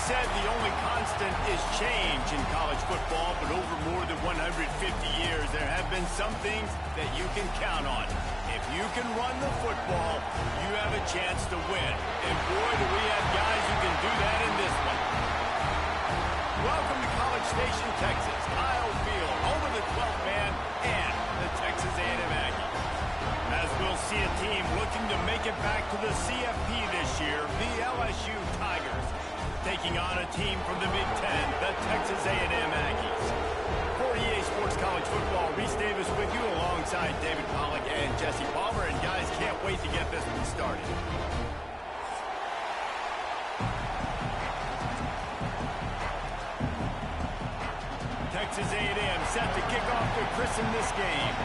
said the only constant is change in college football, but over more than 150 years, there have been some things that you can count on. If you can run the football, you have a chance to win. And boy, do we have guys who can do that in this one. Welcome to College Station, Texas, Kyle Field, home of the 12th man and the Texas A&M Aggies. As we'll see a team looking to make it back to the CFP this year, the LSU Tigers, taking on a team from the Big Ten, the Texas A&M Aggies. For EA Sports College Football, Reese Davis with you alongside David Pollack and Jesse Palmer. And guys, can't wait to get this one started. Texas A&M set to kick off to christen this game.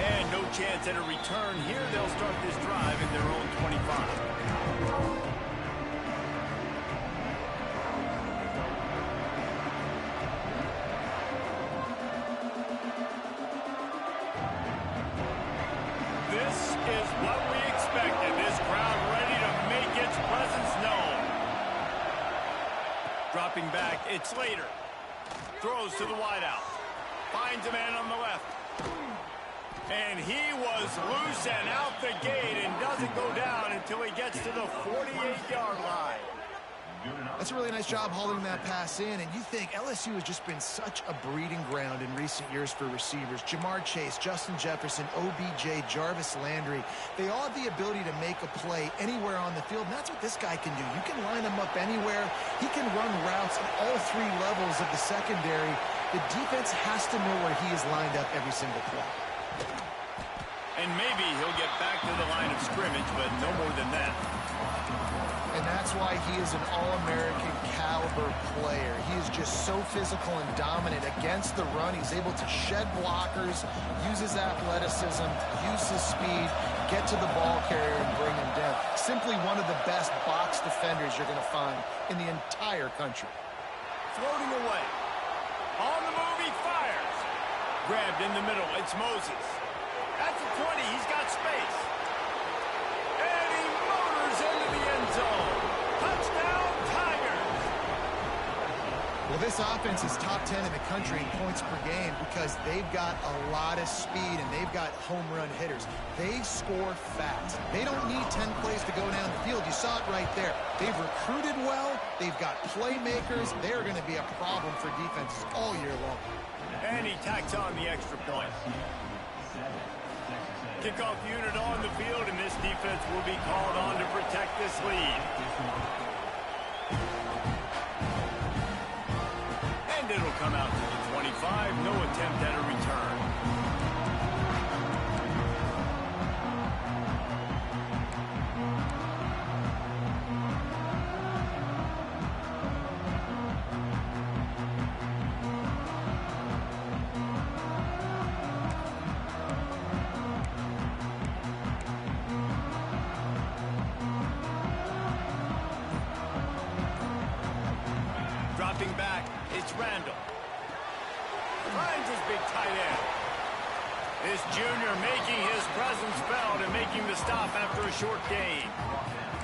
And no chance at a return here. They'll start this drive in their own 25. This is what we expected. This crowd ready to make its presence known. Dropping back, it's Slater. Throws to the wideout. Finds a man on the left. And he was loose and out the gate and doesn't go down until he gets to the 48-yard line. That's a really nice job holding that pass in, and you think LSU has just been such a breeding ground in recent years for receivers. Jamar Chase, Justin Jefferson, OBJ, Jarvis Landry, they all have the ability to make a play anywhere on the field, and that's what this guy can do. You can line him up anywhere. He can run routes at all three levels of the secondary. The defense has to know where he is lined up every single play. And maybe he'll get back to the line of scrimmage, but no more than that. And that's why he is an All-American caliber player. He is just so physical and dominant against the run. He's able to shed blockers, use his athleticism, use his speed, get to the ball carrier and bring him down. Simply one of the best box defenders you're going to find in the entire country. Floating away. On the move, he fires. Grabbed in the middle, it's Moses. At the 20, he's got space. And he motors into the end zone. Touchdown, Tigers! Well, this offense is top 10 in the country in points per game because they've got a lot of speed and they've got home run hitters. They score fast. They don't need 10 plays to go down the field. You saw it right there. They've recruited well. They've got playmakers. They're going to be a problem for defenses all year long. And he tacks on the extra point. Kickoff unit on the field, and this defense will be called on to protect this lead. And it'll come out to the 25. No attempt at a return. Dropping back, it's Randall. Finds his big tight end. This junior making his presence felt and making the stop after a short gain.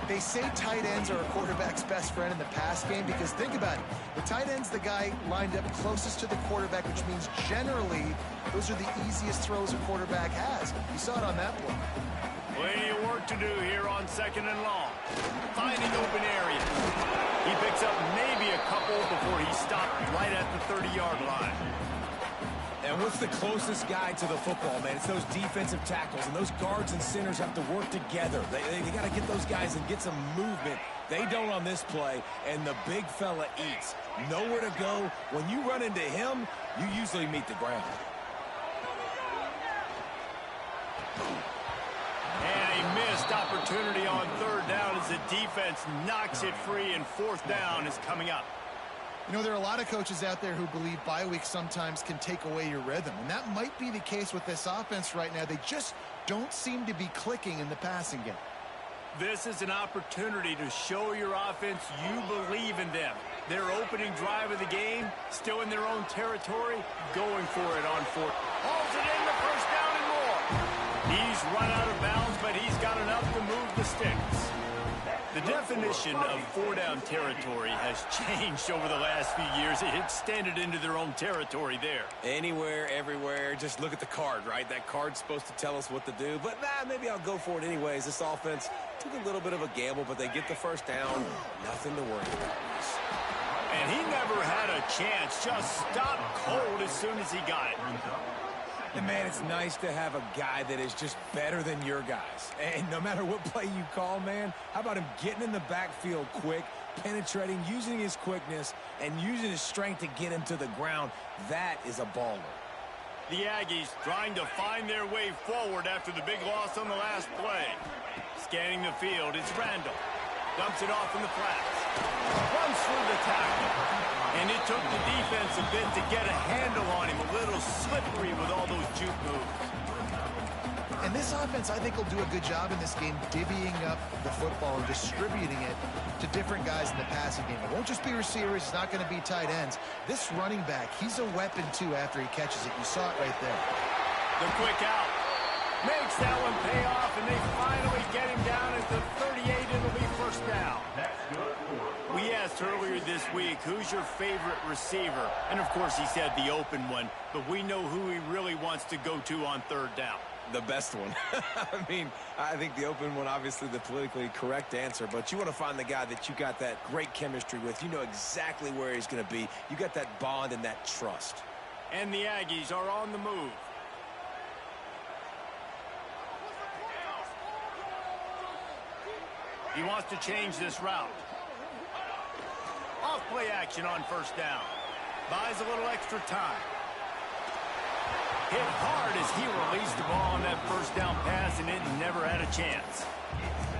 They say tight ends are a quarterback's best friend in the pass game because think about it. The tight end's the guy lined up closest to the quarterback, which means generally those are the easiest throws a quarterback has. You saw it on that play. Plenty of work to do here on 2nd and long. Finding open areas. He picks up maybe a couple before he stopped right at the 30-yard line. And what's the closest guy to the football, man? It's those defensive tackles, and those guards and centers have to work together. They got to get those guys and get some movement. They don't on this play, and the big fella eats. Nowhere to go. When you run into him, you usually meet the ground. And a missed opportunity on 3rd down as the defense knocks it free, and 4th down is coming up. You know, there are a lot of coaches out there who believe bye weeks sometimes can take away your rhythm, and that might be the case with this offense right now. They just don't seem to be clicking in the passing game. This is an opportunity to show your offense you believe in them. Their opening drive of the game, still in their own territory, going for it on 4th. Hauls it in the 1st down and more. He's run out of bounds, but he's got enough to move the sticks. The definition of four-down territory has changed over the last few years. It extended into their own territory there. Anywhere, everywhere. Just look at the card, right? That card's supposed to tell us what to do. But, maybe I'll go for it anyways. This offense took a little bit of a gamble, but they get the first down. Nothing to worry about. And he never had a chance. Just stopped cold as soon as he got it. And, man, it's nice to have a guy that is just better than your guys. And no matter what play you call, man, how about him getting in the backfield quick, penetrating, using his quickness, and using his strength to get him to the ground? That is a baller. The Aggies trying to find their way forward after the big loss on the last play. Scanning the field, it's Randall. Dumps it off in the flats. Runs through the tackle. And it took the defense a bit to get a handle on him. A little slippery with all those juke moves. And this offense, I think, will do a good job in this game divvying up the football and distributing it to different guys in the passing game. It won't just be receivers. It's not going to be tight ends. This running back, he's a weapon, too, after he catches it. You saw it right there. The quick out. Makes that one pay off, and they finally get him down at the 38. It'll be first down. We asked earlier this week, who's your favorite receiver? And, of course, he said the open one, but we know who he really wants to go to on third down. The best one. I mean, I think the open one, obviously the politically correct answer, but you want to find the guy that you got that great chemistry with. You know exactly where he's going to be. You got that bond and that trust. And the Aggies are on the move. He wants to change this route. Off play action on first down. Buys a little extra time. Hit hard as he released the ball on that first down pass, and it never had a chance.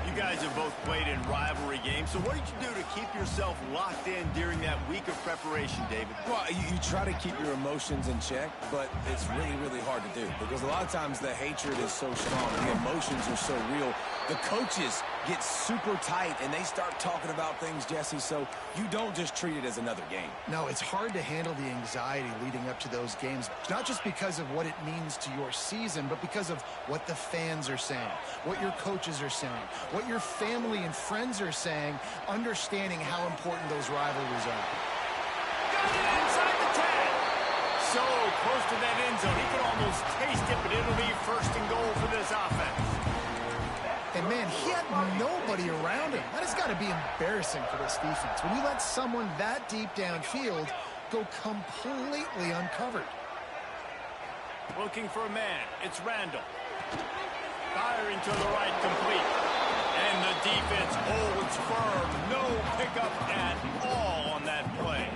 You guys have both played in rivalry games, so what did you do to keep yourself locked in during that week of preparation, David? Well, you try to keep your emotions in check, but it's really, really hard to do because a lot of times the hatred is so strong. The emotions are so real. The coaches get super tight, and they start talking about things, Jesse, so you don't just treat it as another game. No, it's hard to handle the anxiety leading up to those games, not just because of what it means to your season, but because of what the fans are saying, what your coaches are saying, what your family and friends are saying, understanding how important those rivalries are. Got it inside the 10. So close to that end zone, he could almost taste it, but it'll be first and goal for this offense. And, man, he had nobody around him. That has got to be embarrassing for this defense. When you let someone that deep downfield go completely uncovered. Looking for a man. It's Randall. Firing to the right, complete. And the defense holds firm. No pickup at all on that play.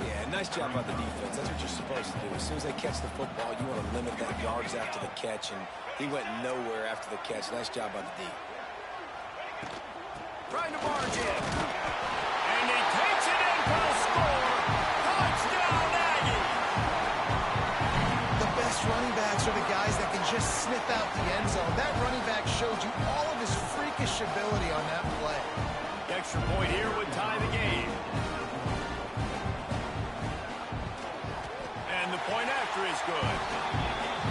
Yeah, nice job by the defense. That's what you're supposed to do. As soon as they catch the football, you want to limit that yards after the catch, and he went nowhere after the catch. Nice job by the D. Trying to barge in. And he takes it in for a score. Touchdown, Aggie. The best running backs are the guys that can just sniff out the end zone. That running back showed you all of his freakish ability on that play. Extra point here would tie the game. And the point after is good.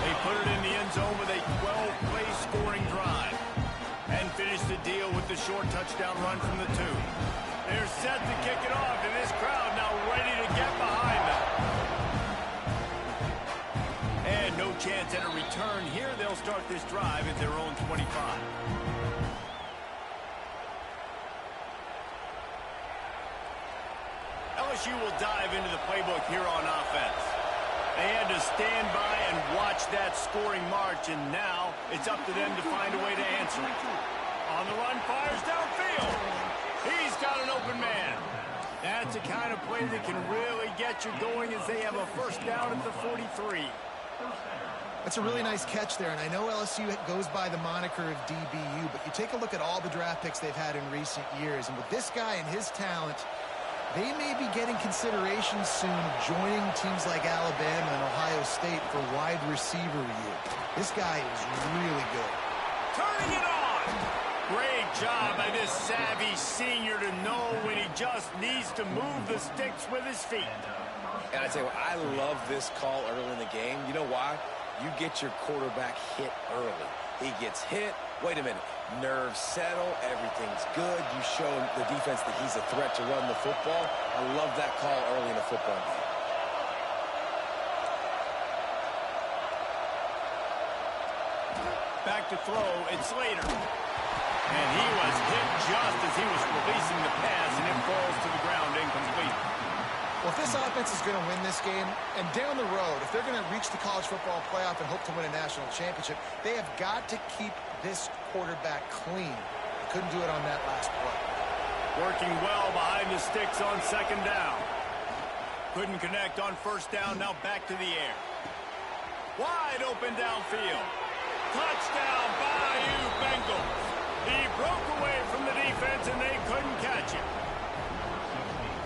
They put it in the end zone with a 12-play scoring drive. And finish the deal with the short touchdown run from the 2. They're set to kick it off, and this crowd now ready to get behind them. And no chance at a return here. They'll start this drive at their own 25. LSU will dive into the playbook here on offense. They had to stand by and watch that scoring march, and now it's up to them to find a way to answer it. On the run, fires downfield. He's got an open man. That's the kind of play that can really get you going as they have a first down at the 43. That's a really nice catch there, and I know LSU goes by the moniker of DBU, but you take a look at all the draft picks they've had in recent years, and with this guy and his talent, they may be getting consideration soon joining teams like Alabama and Ohio State for wide receiver review. This guy is really good. Turning it on! Great job by this savvy senior to know when he just needs to move the sticks with his feet. And I tell you what, I love this call early in the game. You know why? You get your quarterback hit early. He gets hit. Wait a minute. Nerves settle. Everything's good. You show the defense that he's a threat to run the football. I love that call early in a football game. Back to throw, it's Slater. And he was hit just as he was releasing the pass, and it falls to the ground incomplete. Well, if this offense is going to win this game, and down the road, if they're going to reach the college football playoff and hope to win a national championship, they have got to keep this quarterback clean. They couldn't do it on that last play. Working well behind the sticks on second down. Couldn't connect on first down, now back to the air. Wide open downfield. Touchdown, Bayou Bengals. He broke away from the defense, and they couldn't catch him.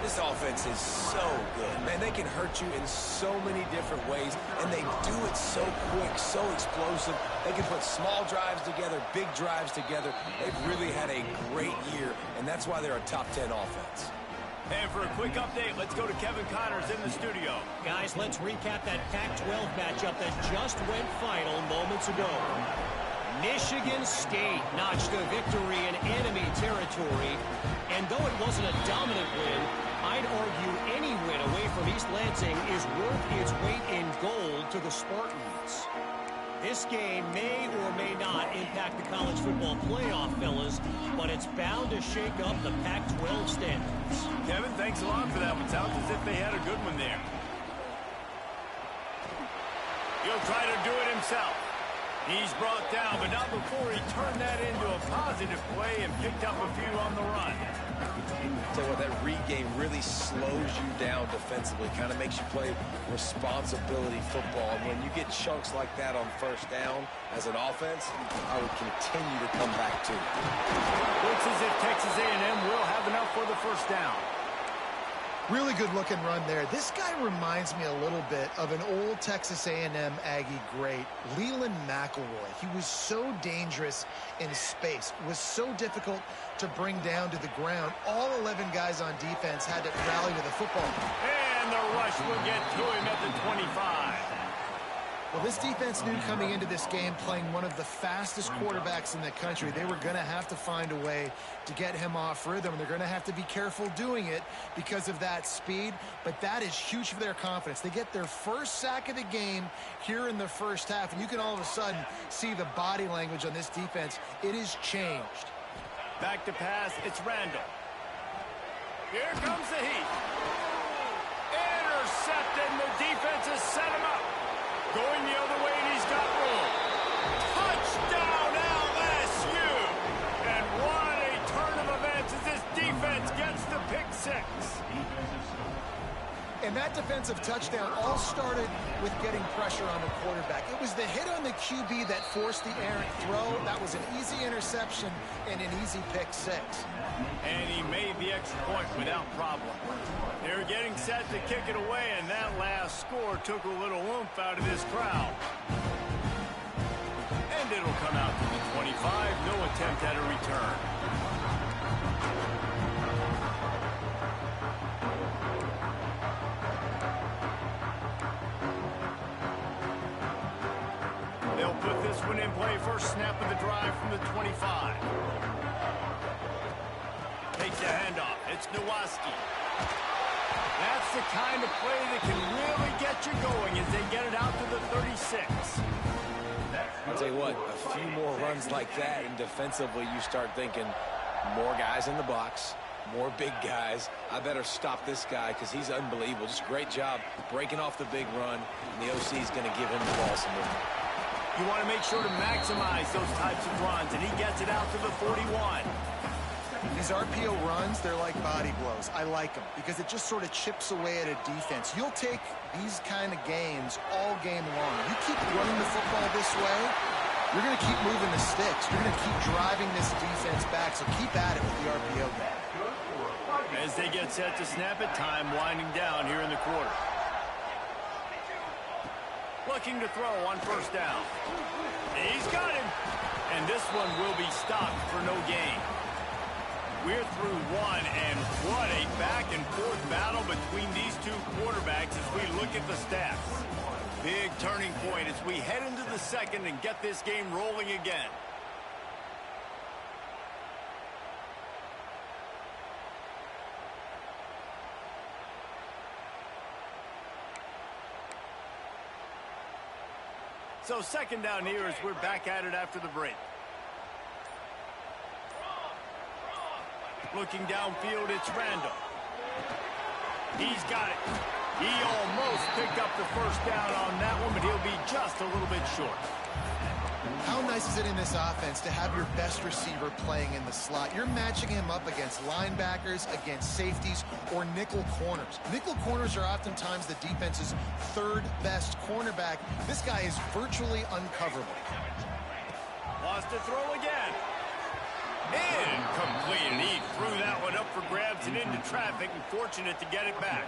This offense is so good. Man, they can hurt you in so many different ways, and they do it so quick, so explosive. They can put small drives together, big drives together. They've really had a great year, and that's why they're a top 10 offense. And for a quick update, let's go to Kevin Connors in the studio. Guys, let's recap that Pac-12 matchup that just went final moments ago. Michigan State notched a victory in enemy territory, and though it wasn't a dominant win, I'd argue any win away from East Lansing is worth its weight in gold to the Spartans. This game may or may not impact the college football playoff, fellas, but it's bound to shake up the Pac-12 standings. Kevin, thanks a lot for that one. Sounds as if they had a good one there. He'll try to do it himself. He's brought down, but not before he turned that into a positive play and picked up a few on the run. Tell you what, that read game really slows you down defensively, kind of makes you play responsibility football. And when you get chunks like that on first down as an offense, I would continue to come back to it. Looks as if Texas A&M will have enough for the first down. Really good-looking run there. This guy reminds me a little bit of an old Texas A&M Aggie great, Leland McElroy. He was so dangerous in space, was so difficult to bring down to the ground. All 11 guys on defense had to rally to the football. And the rush will get to him at the 25. Well, this defense knew coming into this game, playing one of the fastest quarterbacks in the country, they were going to have to find a way to get him off rhythm. They're going to have to be careful doing it because of that speed, but that is huge for their confidence. They get their first sack of the game here in the first half, and you can all of a sudden see the body language on this defense. It is changed. Back to pass, it's Randall. Here comes the heat. Intercepted, and the defense has set him up. Going the other way, and he's got room. Touchdown, LSU! And what a turn of events as this defense gets the pick six. And that defensive touchdown all started with getting pressure on the quarterback. It was the hit on the QB that forced the errant throw. That was an easy interception and an easy pick six. And he made the extra point without problem. They're getting set to kick it away, and that last score took a little oomph out of this crowd. And it'll come out to the 25. No attempt at a return. They'll put this one in play. First snap of the drive from the 25. Takes the handoff. It's Ncaa. That's the kind of play that can really get you going as they get it out to the 36. I'll tell you what, a few more runs like that, and defensively you start thinking more guys in the box, more big guys. I better stop this guy because he's unbelievable. Just great job breaking off the big run, and the OC is going to give him the ball some more. You want to make sure to maximize those types of runs, and he gets it out to the 41. These RPO runs, they're like body blows. I like them because it just sort of chips away at a defense. You'll take these kind of gains all game long. You keep running the football this way, you're going to keep moving the sticks. You're going to keep driving this defense back, so keep at it with the RPO game. As they get set to snap it, time winding down here in the quarter. Looking to throw on first down. He's got him. And this one will be stopped for no gain. We're through one, and what a back-and-forth battle between these two quarterbacks as we look at the stats. Big turning point as we head into the second and get this game rolling again. So second down here as we're back at it after the break. Looking downfield, it's Randall. He's got it. He almost picked up the first down on that one, but he'll be just a little bit short. How nice is it in this offense to have your best receiver playing in the slot? You're matching him up against linebackers, against safeties, or nickel corners. Nickel corners are oftentimes the defense's third best cornerback. This guy is virtually uncoverable. Lost to throw again. Incomplete, and he threw that one up for grabs and into traffic, and fortunate to get it back.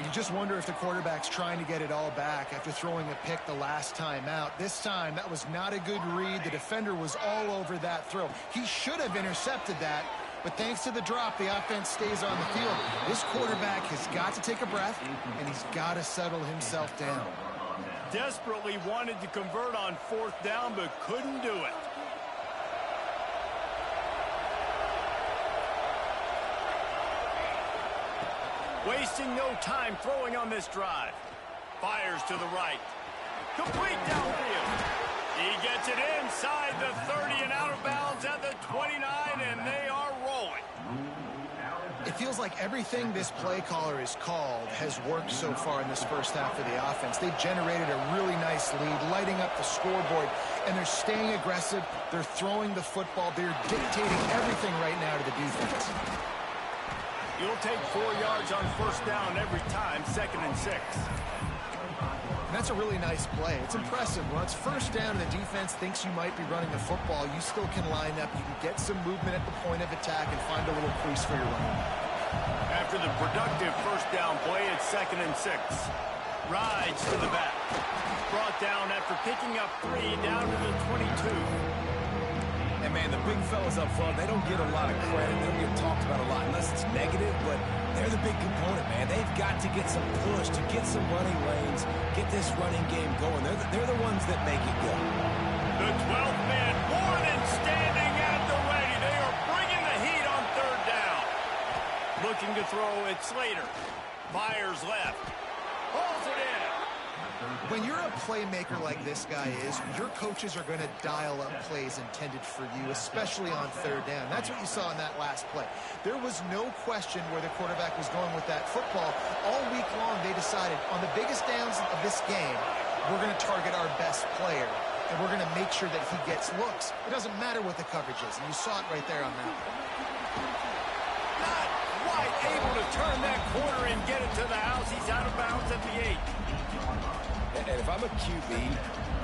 You just wonder if the quarterback's trying to get it all back after throwing a pick the last time out. This time, that was not a good read. The defender was all over that throw. He should have intercepted that, but thanks to the drop, the offense stays on the field. This quarterback has got to take a breath, and he's got to settle himself down. Desperately wanted to convert on fourth down, but couldn't do it. Wasting no time throwing on this drive. Fires to the right. Complete downfield. He gets it inside the 30 and out of bounds at the 29, and they are rolling. It feels like everything this play caller has called has worked so far in this first half of the offense. They've generated a really nice lead, lighting up the scoreboard, and they're staying aggressive. They're throwing the football. They're dictating everything right now to the defense. You'll take 4 yards on first down every time, 2nd and 6. And that's a really nice play. It's impressive. When it's first down and the defense thinks you might be running the football, you still can line up. You can get some movement at the point of attack and find a little crease for your running. After the productive first down play, it's 2nd and 6. Rides to the back. Brought down after picking up 3 down to the 22. And, man, the big fellas up front, they don't get a lot of credit. They don't get talked about a lot unless it's negative, but they're the big component, man. They've got to get some push, to get some running lanes, get this running game going. They're the ones that make it go. The 12th man, Warren standing at the ready. They are bringing the heat on third down. Looking to throw it, Slater. Fires left. Pulls it in. When you're a playmaker like this guy is, your coaches are going to dial up plays intended for you, especially on third down. That's what you saw in that last play. There was no question where the quarterback was going with that football. All week long, they decided on the biggest downs of this game, we're going to target our best player, and we're going to make sure that he gets looks. It doesn't matter what the coverage is, and you saw it right there on that one. Not quite able to turn that corner and get it to the house. He's out of bounds at the 8. And if I'm a QB,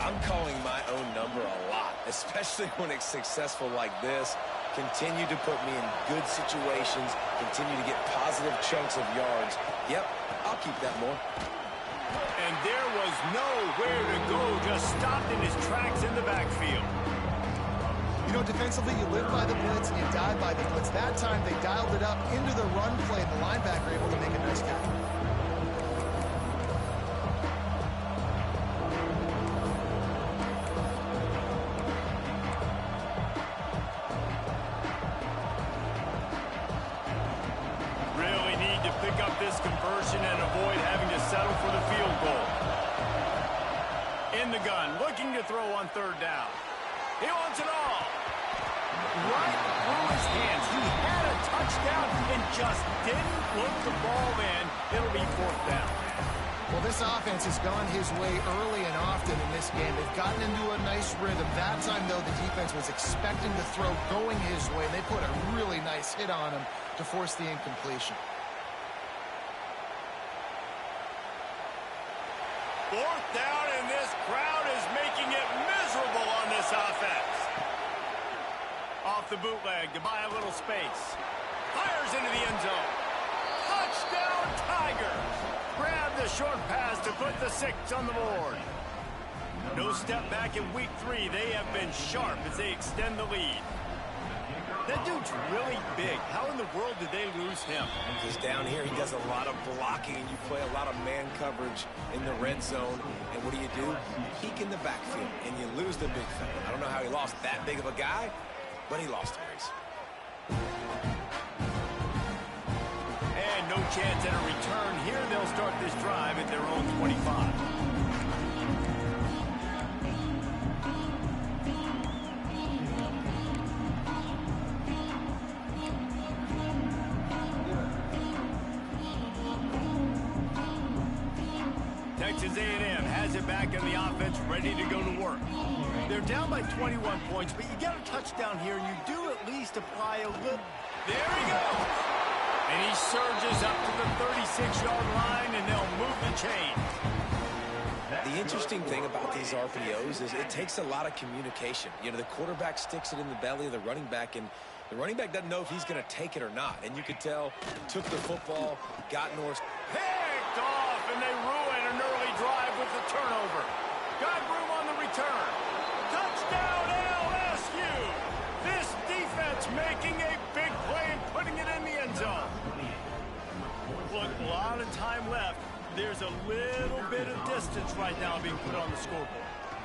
I'm calling my own number a lot, especially when it's successful like this. Continue to put me in good situations, continue to get positive chunks of yards. Yep, I'll keep that more. And there was nowhere to go, just stopped in his tracks in the backfield. You know, defensively, you live by the blitz and you die by the blitz. That time, they dialed it up into the run play, and the linebacker able to make a nice tackle. This conversion and avoid having to settle for the field goal. In the gun, looking to throw on third down. He wants it all. Right through his hands. He had a touchdown and just didn't look the ball in. It'll be fourth down. Well, this offense has gone his way early and often in this game. They've gotten into a nice rhythm. That time, though, the defense was expecting the throw going his way, and they put a really nice hit on him to force the incompletion. Fourth down, and this crowd is making it miserable on this offense. Off the bootleg to buy a little space. Fires into the end zone. Touchdown, Tigers. Grab the short pass to put the 6 on the board. No step back in week 3. They have been sharp as they extend the lead. That dude's really big. How in the world did they lose him? Because down here, he does a lot of blocking, and you play a lot of man coverage in the red zone. And what do? You peek in the backfield, and you lose the big fella. I don't know how he lost that big of a guy, but he lost a race. And no chance at a return here. They'll start this drive at their own 25. Texas A&M has it back in the offense, ready to go to work. They're down by 21 points, but you get a touchdown here, and you do at least apply a little. There he goes! And he surges up to the 36-yard line, and they'll move the chain. The interesting thing about these RPOs is it takes a lot of communication. You know, the quarterback sticks it in the belly of the running back, and the running back doesn't know if he's going to take it or not. And you could tell, took the football, got north. Picked off, and they ruin an early drive with the turnover. Got room on the return. Touchdown, LSU! This defense making a big play and putting it in the end zone. Look, a lot of time left. There's a little bit of distance right now being put on the scoreboard.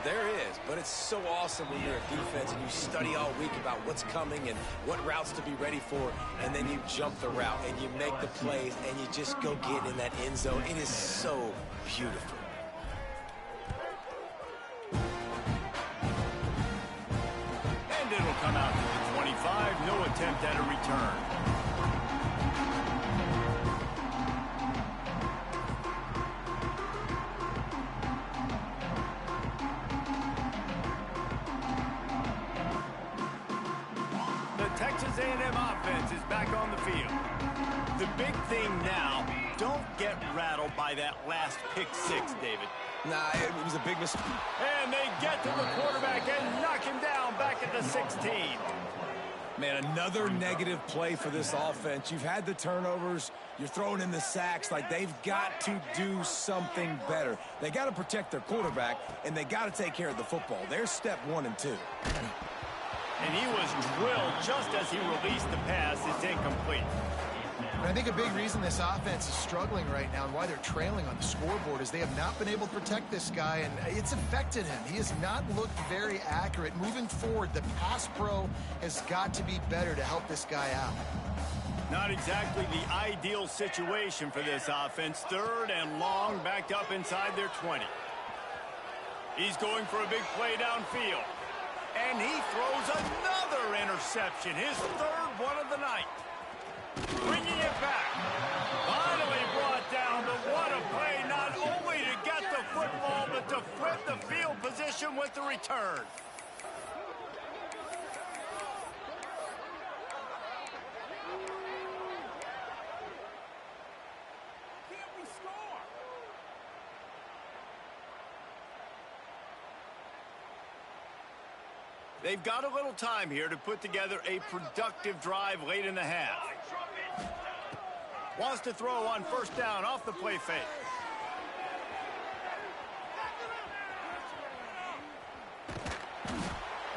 There is, but it's so awesome when you're a defense and you study all week about what's coming and what routes to be ready for, and then you jump the route and you make the plays and you just go get in that end zone. It is so beautiful. And it'll come out to the 25. No attempt at a return. Texas A&M offense is back on the field. The big thing now, don't get rattled by that last pick six, David. Nah, it was a big mistake. And they get to the quarterback and knock him down back at the 16. Man, another negative play for this offense. You've had the turnovers. You're throwing in the sacks. Like, they've got to do something better. They got to protect their quarterback, and they got to take care of the football. There's step 1 and 2. And he was drilled just as he released the pass. It's incomplete. And I think a big reason this offense is struggling right now and why they're trailing on the scoreboard is they have not been able to protect this guy, and it's affected him. He has not looked very accurate. Moving forward, the pass pro has got to be better to help this guy out. Not exactly the ideal situation for this offense. 3rd and long, backed up inside their 20. He's going for a big play downfield. And he throws another interception, his 3rd one of the night. Bringing it back. Finally brought down, but what a play, not only to get the football, but to flip the field position with the return. They've got a little time here to put together a productive drive late in the half. Wants to throw on 1st down off the play fake.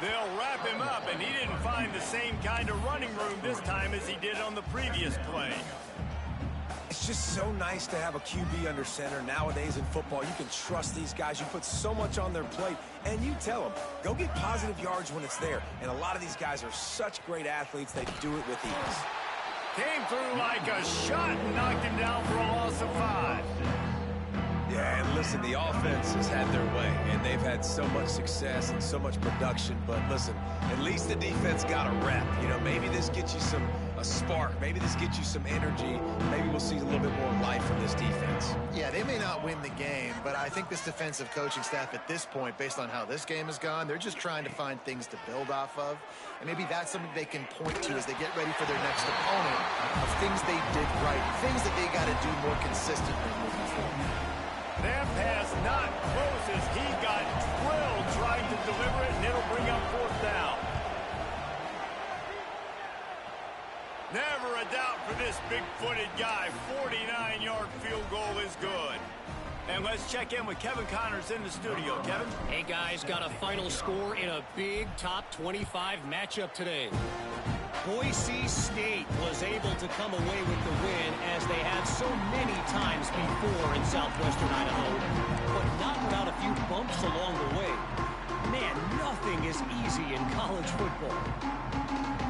They'll wrap him up, and he didn't find the same kind of running room this time as he did on the previous play. It's just so nice to have a QB under center. Nowadays in football, you can trust these guys. You put so much on their plate, and you tell them, go get positive yards when it's there. And a lot of these guys are such great athletes, they do it with ease. Came through like a shot and knocked him down for a loss of 5. Yeah, and listen, the offense has had their way, and they've had so much success and so much production. But listen, at least the defense got a rep. You know, maybe this gets you a spark. Maybe this gets you some energy. Maybe we'll see a little bit more life from this defense. Yeah, they may not win the game, but I think this defensive coaching staff at this point, based on how this game has gone, they're just trying to find things to build off of. And maybe that's something they can point to as they get ready for their next opponent of things they did right, things that they got to do more consistently moving forward. That pass not close as he got drilled trying to deliver it, and it'll bring up 4th down. Never a doubt for this big-footed guy. 49-yard field goal is good. And let's check in with Kevin Connors in the studio. Kevin? Hey, guys, got a final score in a big top 25 matchup today. Boise State was able to come away with the win as they have so many times before in southwestern Idaho, but not without a few bumps along the way. Man, nothing is easy in college football.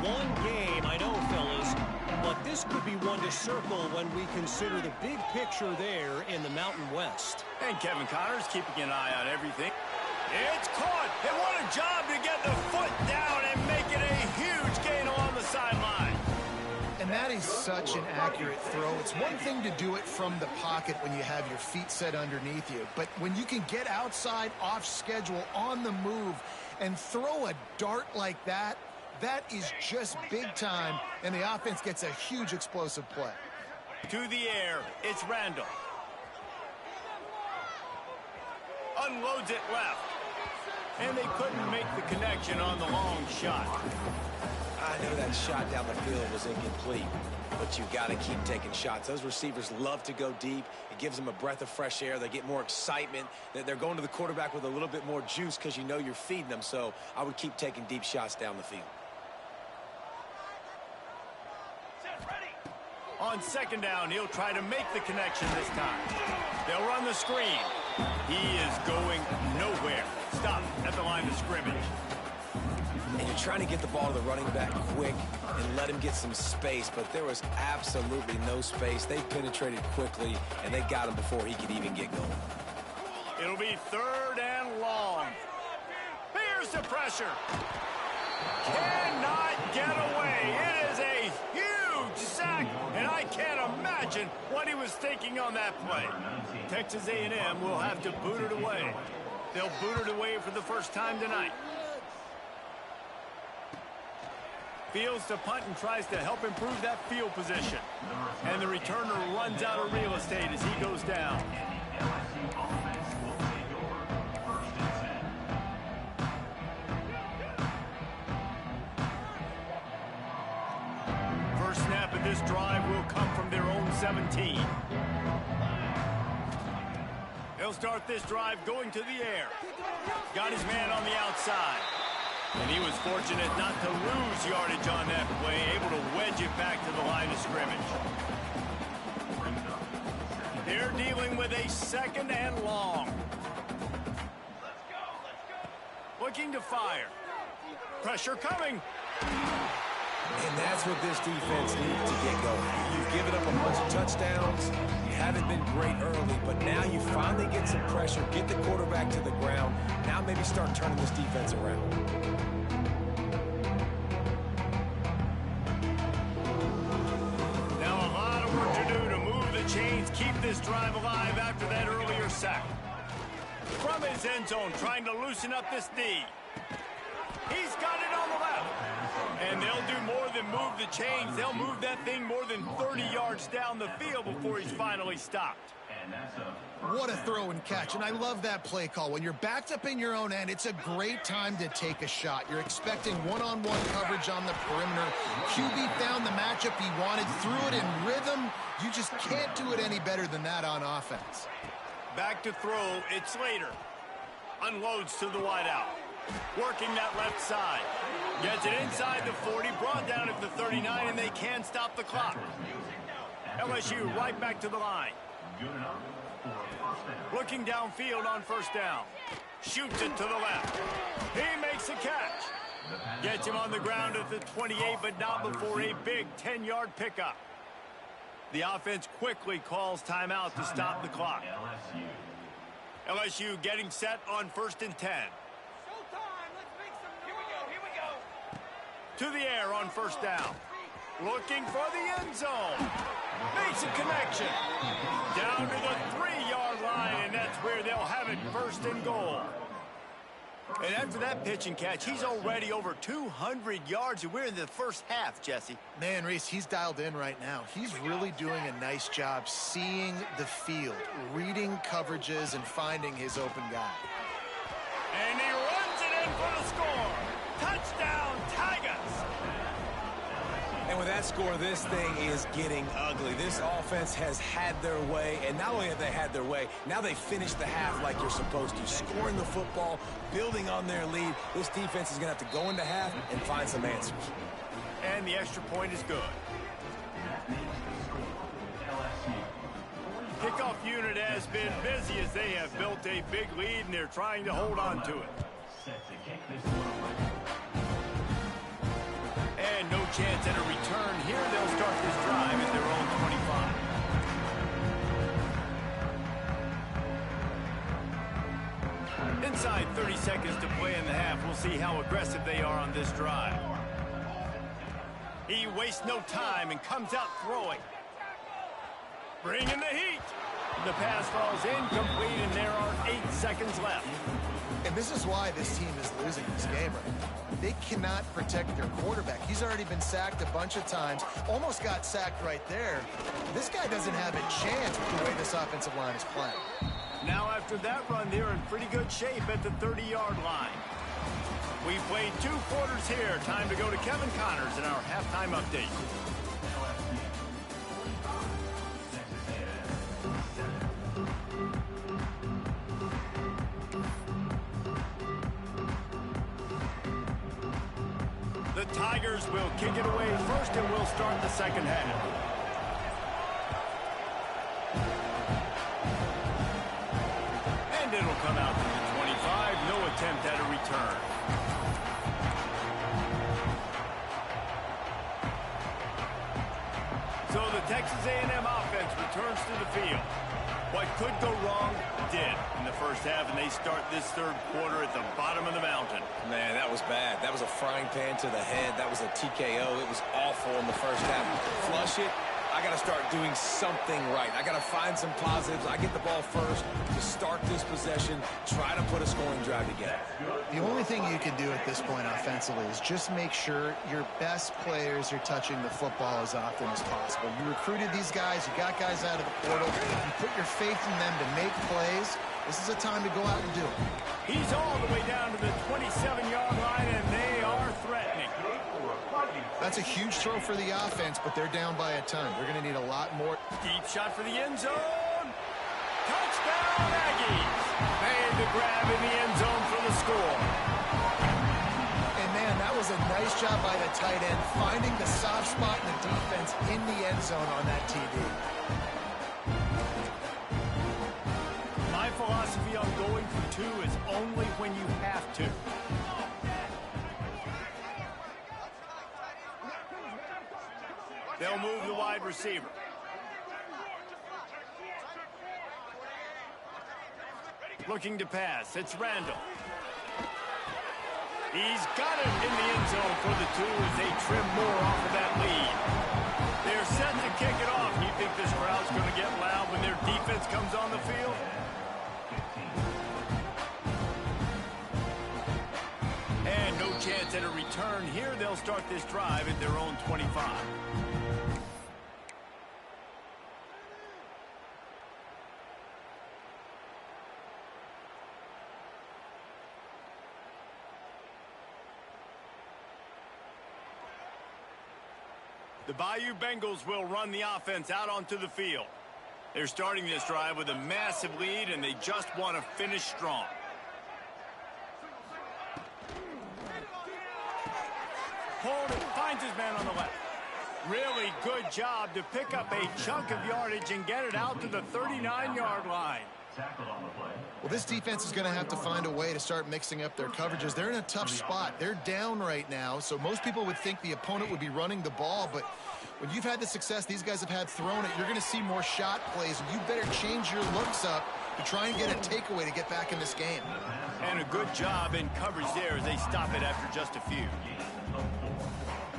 One game, I know, fellas, but this could be one to circle when we consider the big picture there in the Mountain West. And Kevin Connors keeping an eye on everything. It's caught, and what a job to get the foot down and make it a huge gain along the sideline. And that is such an accurate throw. It's one thing to do it from the pocket when you have your feet set underneath you, but when you can get outside, off schedule, on the move, and throw a dart like that, that is just big time, and the offense gets a huge explosive play. To the air, it's Randall. Unloads it left. And they couldn't make the connection on the long shot. I know that shot down the field was incomplete, but you got to keep taking shots. Those receivers love to go deep. It gives them a breath of fresh air. They get more excitement. They're going to the quarterback with a little bit more juice because you know you're feeding them. So I would keep taking deep shots down the field. On second down, he'll try to make the connection this time. They'll run the screen. He is going nowhere. Stop at the line of scrimmage. And you're trying to get the ball to the running back quick and let him get some space, but there was absolutely no space. They penetrated quickly, and they got him before he could even get going. It'll be third and long. Here's the pressure. Cannot get away. It is a huge sack, and I can't imagine what he was thinking on that play. Texas A&M will have to boot it away. They'll boot it away for the first time tonight. Fields to punt and tries to help improve that field position. And the returner runs out of real estate as he goes down. First snap of this drive will come from their own 17. They'll start this drive going to the air. Got his man on the outside. And he was fortunate not to lose yardage on that play, able to wedge it back to the line of scrimmage. They're dealing with a second and long. Looking to fire. Pressure coming. And that's what this defense needs to get going. You've given up a bunch of touchdowns. You haven't been great early, but now you finally get some pressure, get the quarterback to the ground. Now maybe start turning this defense around. Now a lot of work to do to move the chains, keep this drive alive after that earlier sack. From his end zone, trying to loosen up this D. He's got it on the left. And they'll do more than move the chains. They'll move that thing more than 30 yards down the field before he's finally stopped. What a throw and catch, and I love that play call. When you're backed up in your own end, it's a great time to take a shot. You're expecting one-on-one coverage on the perimeter. QB found the matchup he wanted, threw it in rhythm. You just can't do it any better than that on offense. Back to throw, it's Slater. Unloads to the wideout. Working that left side. Gets it inside the 40, brought down at the 39, and they can't stop the clock. LSU right back to the line. Looking downfield on first down. Shoots it to the left. He makes a catch. Gets him on the ground at the 28, but not before a big 10-yard pickup. The offense quickly calls timeout to stop the clock. LSU getting set on 1st and 10. To the air on first down. Looking for the end zone. Makes a connection. Down to the 3-yard line, and that's where they'll have it, 1st and goal. And after that pitch and catch, he's already over 200 yards, and we're in the first half, Jesse. Man, Reese, he's dialed in right now. He's really doing a nice job seeing the field, reading coverages, and finding his open guy. And he runs it in for the score. Touchdown, Tigers! And with that score, this thing is getting ugly. This offense has had their way, and not only have they had their way, now they finish the half like you're supposed to, scoring the football, building on their lead. This defense is going to have to go into half and find some answers. And the extra point is good. Kickoff unit has been busy as they have built a big lead, and they're trying to hold on to it. And no chance at a return here. They'll start this drive at their own 25. Inside 30 seconds to play in the half. We'll see how aggressive they are on this drive. He wastes no time and comes out throwing. Bringing the heat. The pass falls incomplete, and there are 8 seconds left. And this is why this team is losing this game right now. They cannot protect their quarterback. He's already been sacked a bunch of times. Almost got sacked right there. This guy doesn't have a chance with the way this offensive line is playing. Now after that run, they're in pretty good shape at the 30-yard line. We played 2 quarters here. Time to go to Kevin Connors in our halftime update. The Tigers will kick it away first, and we'll start the second half. And it'll come out to the 25. No attempt at a return. So the Texas A&M offense returns to the field. What could go wrong did in the first half, and they start this third quarter at the bottom of the mountain. Man, that was bad. That was a frying pan to the head. That was a TKO. It was awful in the first half. Flush it. I got to start doing something right. I got to find some positives. I get the ball first to start this possession, try to put a scoring drive together. The only thing you can do at this point offensively is just make sure your best players are touching the football as often as possible. You recruited these guys. You got guys out of the portal. You put your faith in them to make plays. This is a time to go out and do it. He's all the way down to the 27-yard line, and they are threatening. That's a huge throw for the offense, but they're down by a ton. They're going to need a lot more. Deep shot for the end zone. Touchdown, Aggies. Made the grab in the end zone for the score. And, man, that was a nice job by the tight end, finding the soft spot in the defense in the end zone on that TD. My philosophy on going for 2 is only when you have to. They'll move the wide receiver. Looking to pass. It's Randall. He's got it in the end zone for the 2 as they trim more off of that lead. They're set to kick it off. You think this crowd's going to get loud when their defense comes on the field? And no chance at a return here. They'll start this drive at their own 25. The Bayou Bengals will run the offense out onto the field. They're starting this drive with a massive lead, and they just want to finish strong. Hold it, finds his man on the left. Really good job to pick up a chunk of yardage and get it out to the 39-yard line. Well, this defense is going to have to find a way to start mixing up their coverages. They're in a tough spot. They're down right now, so most people would think the opponent would be running the ball, but when you've had the success these guys have had throwing it, you're going to see more shot plays, and you better change your looks up to try and get a takeaway to get back in this game. And a good job in coverage there as they stop it after just a few.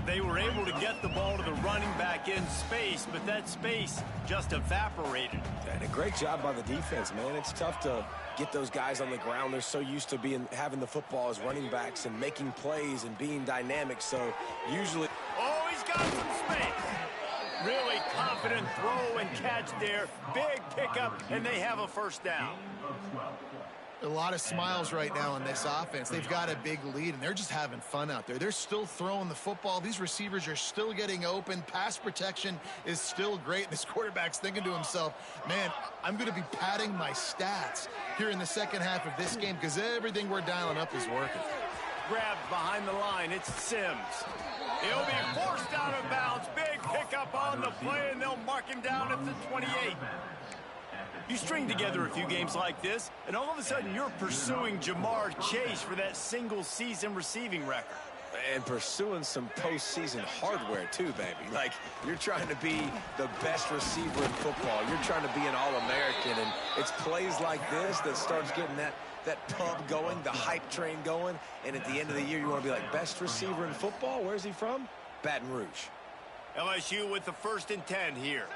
They were able to get the ball to the running back in space, but that space just evaporated. And a great job by the defense, man. It's tough to get those guys on the ground. They're so used to having the football as running backs and making plays and being dynamic. So usually... Oh, he's got some space. Really confident throw and catch there. Big pickup, and they have a first down. A lot of smiles right now on this offense. They've got a big lead, and they're just having fun out there. They're still throwing the football. These receivers are still getting open. Pass protection is still great. This quarterback's thinking to himself, man, I'm going to be padding my stats here in the second half of this game because everything we're dialing up is working. Grabbed behind the line. It's Sims. He'll be forced out of bounds. Big pickup on the play, and they'll mark him down at the 28. You string together a few games like this, and all of a sudden you're pursuing Jamar Chase for that single-season receiving record. And pursuing some postseason hardware, too, baby. Like, you're trying to be the best receiver in football. You're trying to be an All-American, and it's plays like this that starts getting that pump going, the hype train going, and at the end of the year, you want to be like, best receiver in football? Where's he from? Baton Rouge. LSU with the 1st and 10 here.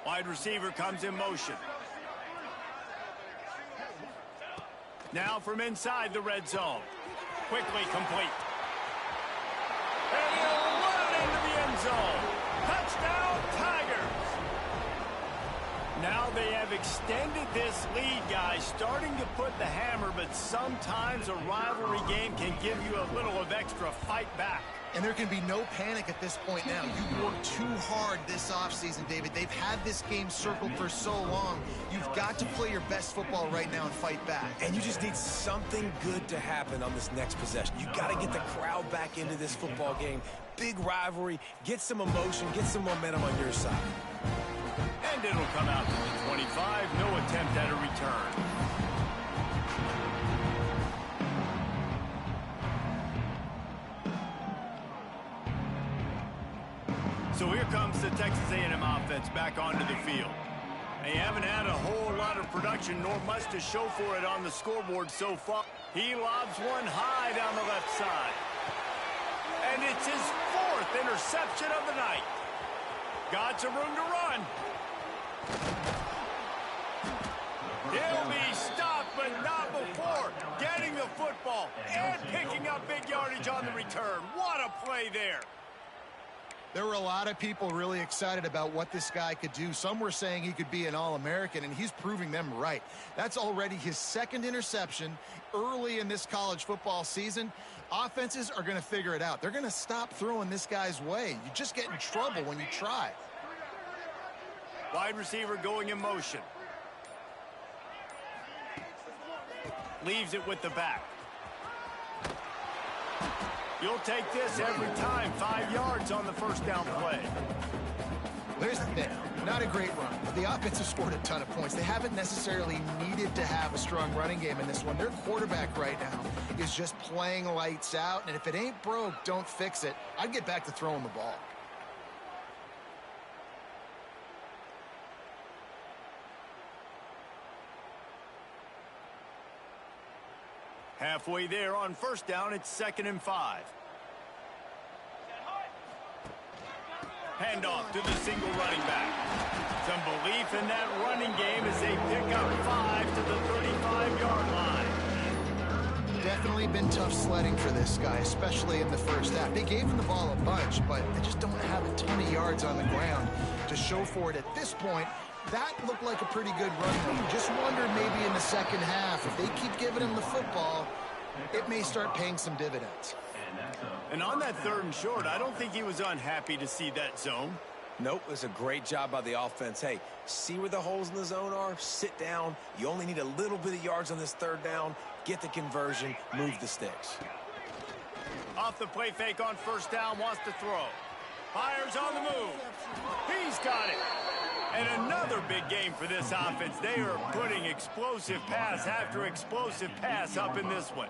Wide receiver comes in motion. Now from inside the red zone. Quickly complete. And he'll run it into the end zone. Touchdown, Tigers. Now they have extended this lead, guys, starting to put the hammer, but sometimes a rivalry game can give you a little of extra fight back. And there can be no panic at this point now. You worked too hard this offseason, David. They've had this game circled for so long. You've got to play your best football right now and fight back. And you just need something good to happen on this next possession. You got to get the crowd back into this football game. Big rivalry. Get some emotion. Get some momentum on your side. And it'll come out to the 25. No attempt at a return. So here comes the Texas A&M offense back onto the field. They haven't had a whole lot of production, nor much to show for it on the scoreboard so far. He lobs one high down the left side. And it's his 4th interception of the night. Got some room to run. He'll be stopped, but not before getting the football and picking up big yardage on the return. What a play there. There were a lot of people really excited about what this guy could do. Some were saying he could be an All-American, and he's proving them right. That's already his 2nd interception early in this college football season. Offenses are going to figure it out. They're going to stop throwing this guy's way. You just get in trouble when you try. Wide receiver going in motion. Leaves it with the back. You'll take this every time. 5 yards on the 1st down play. There's the thing. Not a great run, but the offense has scored a ton of points. They haven't necessarily needed to have a strong running game in this one. Their quarterback right now is just playing lights out, and if it ain't broke, don't fix it. I'd get back to throwing the ball. Halfway there on 1st down, it's 2nd and 5. Handoff to the single running back. Some belief in that running game as they pick up 5 to the 35-yard line. Definitely been tough sledding for this guy, especially in the 1st half. They gave him the ball a bunch, but they just don't have a ton of yards on the ground to show for it at this point. That looked like a pretty good run. You just wonder maybe in the 2nd half, if they keep giving him the football, it may start paying some dividends. And on that 3rd and short, I don't think he was unhappy to see that zone. Nope, it was a great job by the offense. Hey, see where the holes in the zone are? Sit down. You only need a little bit of yards on this 3rd down. Get the conversion. Move the sticks. Off the play fake on 1st down, wants to throw. Fires on the move. He's got it. And another big game for this offense. They are putting explosive pass after explosive pass up in this one.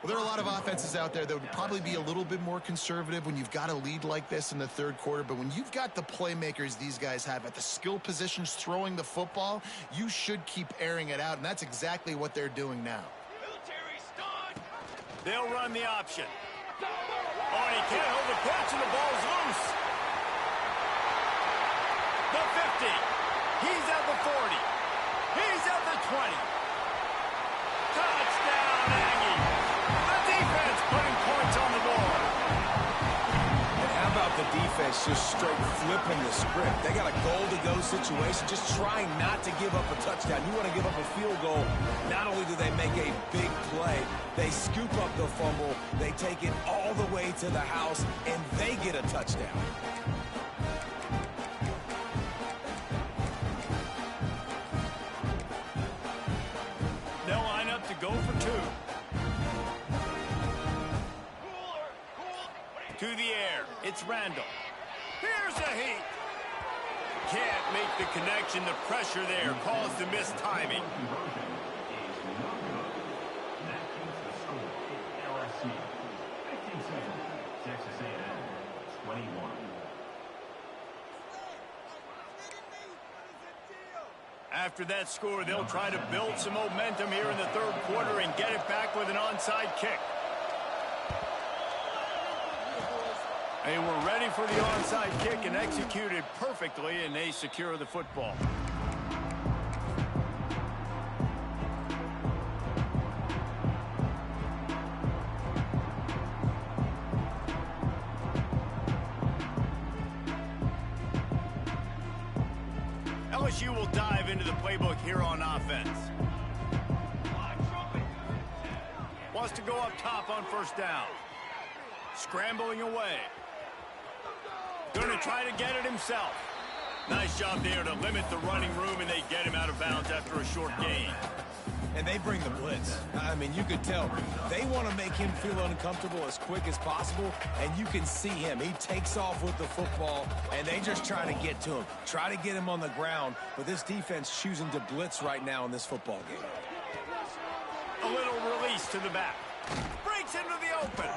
Well, there are a lot of offenses out there that would probably be a little bit more conservative when you've got a lead like this in the 3rd quarter. But when you've got the playmakers these guys have at the skill positions throwing the football, you should keep airing it out. And that's exactly what they're doing now. They'll run the option. Oh, and he can't hold the pitch, and the ball's loose. The 50. He's at the 40. He's at the 20. Touchdown, Aggie. The defense putting points on the board. And how about the defense just straight flipping the script? They got a goal-to-go situation, just trying not to give up a touchdown. You want to give up a field goal, not only do they make a big play, they scoop up the fumble, they take it all the way to the house, and they get a touchdown. They'll line up to go for 2. To the air. It's Randall. Here's a heat. Can't make the connection. The pressure there caused the missed timing. After that score, they'll try to build some momentum here in the third quarter and get it back with an onside kick. They were ready for the onside kick and executed perfectly, and they secure the football. LSU will dive into the playbook here on offense. Wants to go up top on first down. Scrambling away. Going to try to get it himself. Nice job there to limit the running room, and they get him out of bounds after a short gain. And they bring the blitz. I mean, you could tell they want to make him feel uncomfortable as quick as possible, and you can see him. He takes off with the football, and they just try to get to him, try to get him on the ground. But this defense choosing to blitz right now in this football game. A little release to the back. Breaks into the open.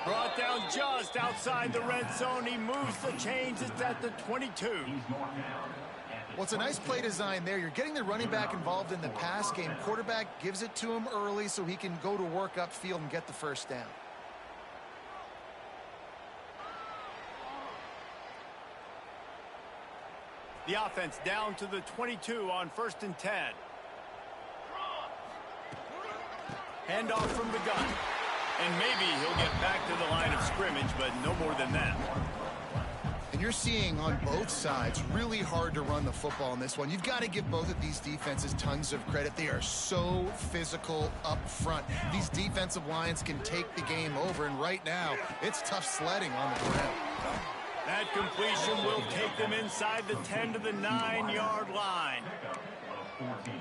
Brought down just outside the red zone. He moves the chains. It's at the 22. Well, it's a nice play design there. You're getting the running back involved in the pass game. Quarterback gives it to him early so he can go to work upfield and get the first down. The offense down to the 22 on 1st and 10. Handoff from the gun. And maybe he'll get back to the line of scrimmage, but no more than that. And you're seeing on both sides really hard to run the football in this one. You've got to give both of these defenses tons of credit. They are so physical up front. These defensive lines can take the game over, and right now it's tough sledding on the ground. That completion will take them inside the 10 to the 9-yard line. 14.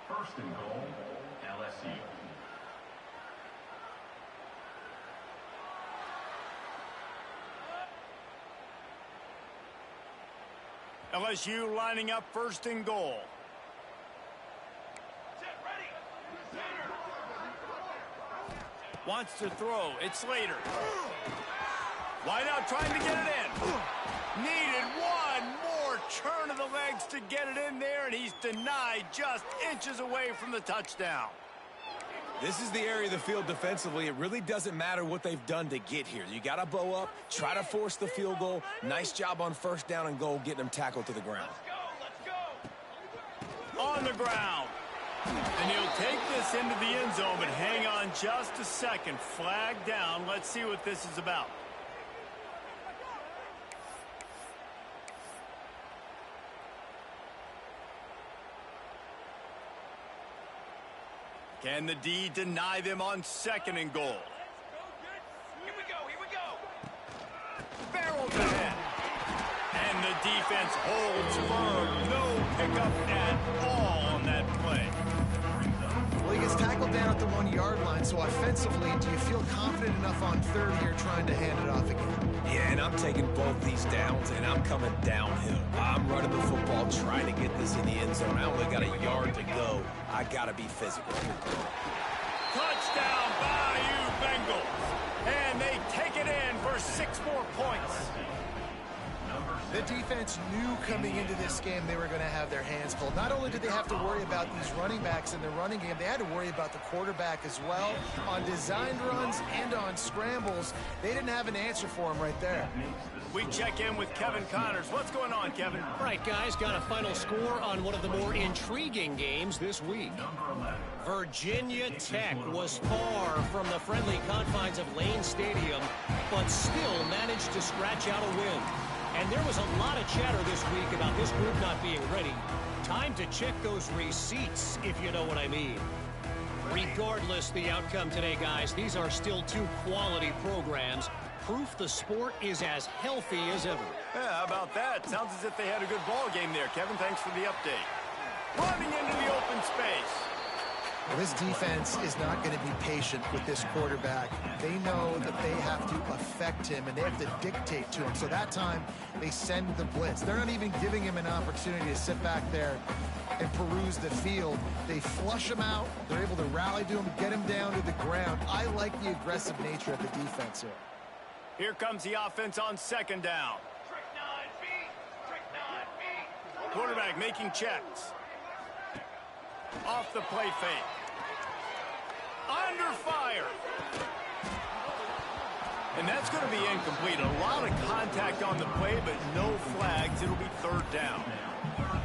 First and goal, LSU. LSU lining up 1st and goal. Wants to throw. It's Slater. Wide out trying to get it in. Needed one more turn of the legs to get it in there, and he's denied just inches away from the touchdown. This is the area of the field defensively. It really doesn't matter what they've done to get here. You got to bow up, try to force the field goal. Nice job on 1st down and goal, getting them tackled to the ground. Let's go. On the ground. And he'll take this into the end zone, but hang on just a second. Flag down. Let's see what this is about. Can the D deny them on 2nd and goal? Here we go. Barrels ahead. And the defense holds firm. No pickup at all on that play. Well, he gets tackled down at the 1-yard line, so offensively, do you feel confident enough on 3rd here trying to hand it off again? Yeah, and I'm taking both these downs, and I'm coming downhill. I'm running the football, trying to get this in the end zone. I only got a yard to go. I got to be physical. Touchdown, Bayou Bengals. And they take it in for 6 more points. The defense knew coming into this game they were going to have their hands full. Not only did they have to worry about these running backs in the running game, they had to worry about the quarterback as well. On designed runs and on scrambles, they didn't have an answer for him right there. We check in with Kevin Connors. What's going on, Kevin? All right, guys, got a final score on one of the more intriguing games this week. Virginia Tech was far from the friendly confines of Lane Stadium, but still managed to scratch out a win. And there was a lot of chatter this week about this group not being ready. Time to check those receipts, if you know what I mean. Regardless the outcome today, guys, these are still 2 quality programs. Proof the sport is as healthy as ever. Yeah, how about that? Sounds as if they had a good ball game there, Kevin. Thanks for the update. Running into the open space. Well, this defense is not going to be patient with this quarterback. They know that they have to affect him, and they have to dictate to him. So that time, they send the blitz. They're not even giving him an opportunity to sit back there and peruse the field. They flush him out. They're able to rally to him, get him down to the ground. I like the aggressive nature of the defense here. Here comes the offense on second down. Quarterback making checks. Off the play fake. Under fire. And that's going to be incomplete. A lot of contact on the play, but no flags. It'll be third down.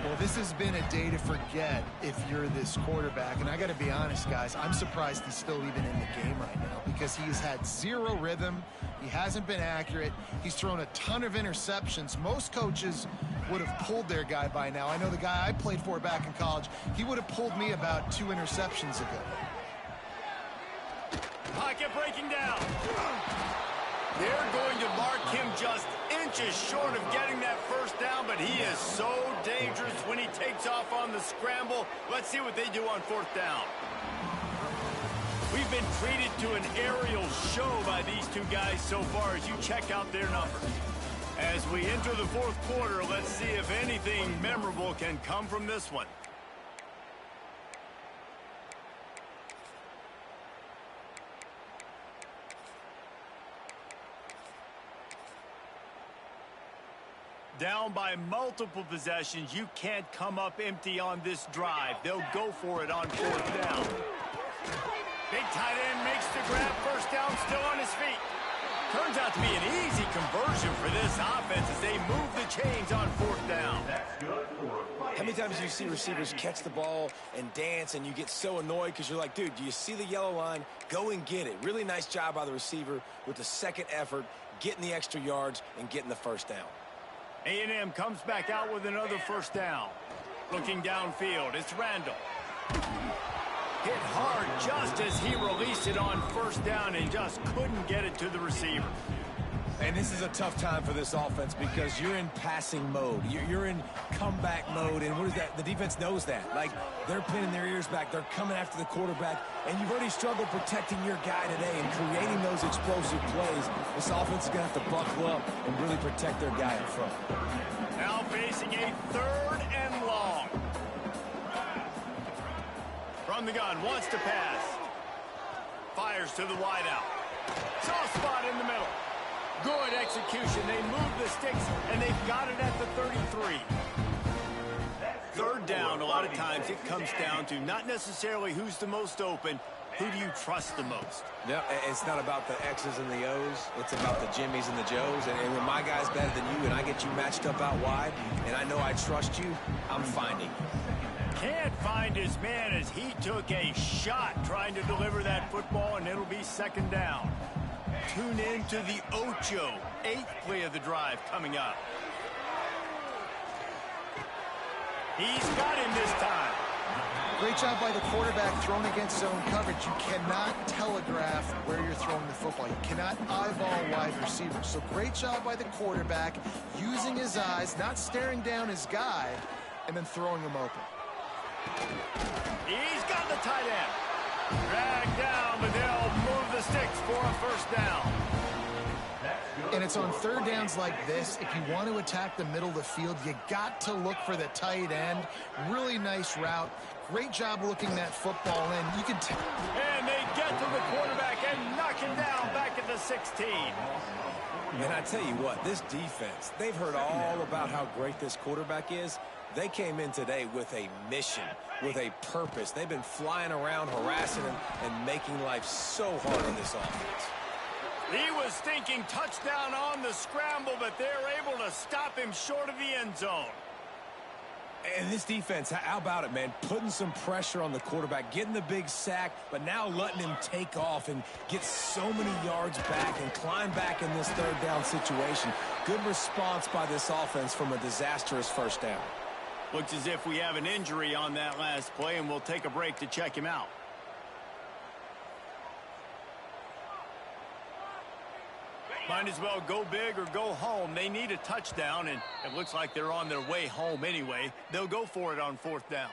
Well, this has been a day to forget if you're this quarterback. And I got to be honest, guys, I'm surprised he's still even in the game right now because he's had zero rhythm. He hasn't been accurate. He's thrown a ton of interceptions. Most coaches would have pulled their guy by now. I know the guy I played for back in college, he would have pulled me about 2 interceptions ago. Pocket breaking down. They're going to mark him just inches short of getting that first down, but he is so dangerous when he takes off on the scramble. Let's see what they do on fourth down. We've been treated to an aerial show by these two guys so far as you check out their numbers. As we enter the fourth quarter, let's see if anything memorable can come from this one. Down by multiple possessions, you can't come up empty on this drive. They'll go for it on fourth down. Big tight end makes the grab, first down, still on his feet. Turns out to be an easy conversion for this offense as they move the chains on fourth down. How many times do you see receivers catch the ball and dance and you get so annoyed because you're like, dude, do you see the yellow line? Go and get it. Really nice job by the receiver with the second effort, getting the extra yards and getting the first down. A&M comes back out with another first down. Looking downfield, it's Randall. Hit hard just as he released it on first down and just couldn't get it to the receiver. And this is a tough time for this offense because you're in passing mode. You're in comeback mode, and what is that? The defense knows that. Like, they're pinning their ears back. They're coming after the quarterback, and you've already struggled protecting your guy today and creating those explosive plays. This offense is going to have to buckle up and really protect their guy in front. Now facing a third and long. From the gun, wants to pass. Fires to the wideout. Soft spot in the middle. Good execution. They move the sticks, and they've got it at the 33. Third down, a lot of times it comes down to not necessarily who's the most open, who do you trust the most? Yeah, it's not about the X's and the O's. It's about the Jimmys and the Joes. And when my guy's better than you and I get you matched up out wide, and I know I trust you, I'm finding you. Can't find his man as he took a shot trying to deliver that football, and it'll be second down. Tune in to the Ocho, 8th play of the drive coming up. He's got him this time. Great job by the quarterback thrown against zone coverage. You cannot telegraph where you're throwing the football. You cannot eyeball wide receivers. So great job by the quarterback using his eyes, not staring down his guy, and then throwing him open. He's got the tight end. Dragged down, but they'll move the sticks for a first down. And it's on third downs like this. If you want to attack the middle of the field, you got to look for the tight end. Really nice route. Great job looking that football in. You can and they get to the quarterback and knock him down back at the 16. And I tell you what, this defense, they've heard all about how great this quarterback is. They came in today with a mission, with a purpose. They've been flying around, harassing him, and making life so hard on this offense. He was thinking touchdown on the scramble, but they're able to stop him short of the end zone. And this defense, how about it, man? Putting some pressure on the quarterback, getting the big sack, but now letting him take off and get so many yards back and climb back in this third down situation. Good response by this offense from a disastrous first down. Looks as if we have an injury on that last play, and we'll take a break to check him out. Might as well go big or go home. They need a touchdown, and it looks like they're on their way home anyway. They'll go for it on fourth down.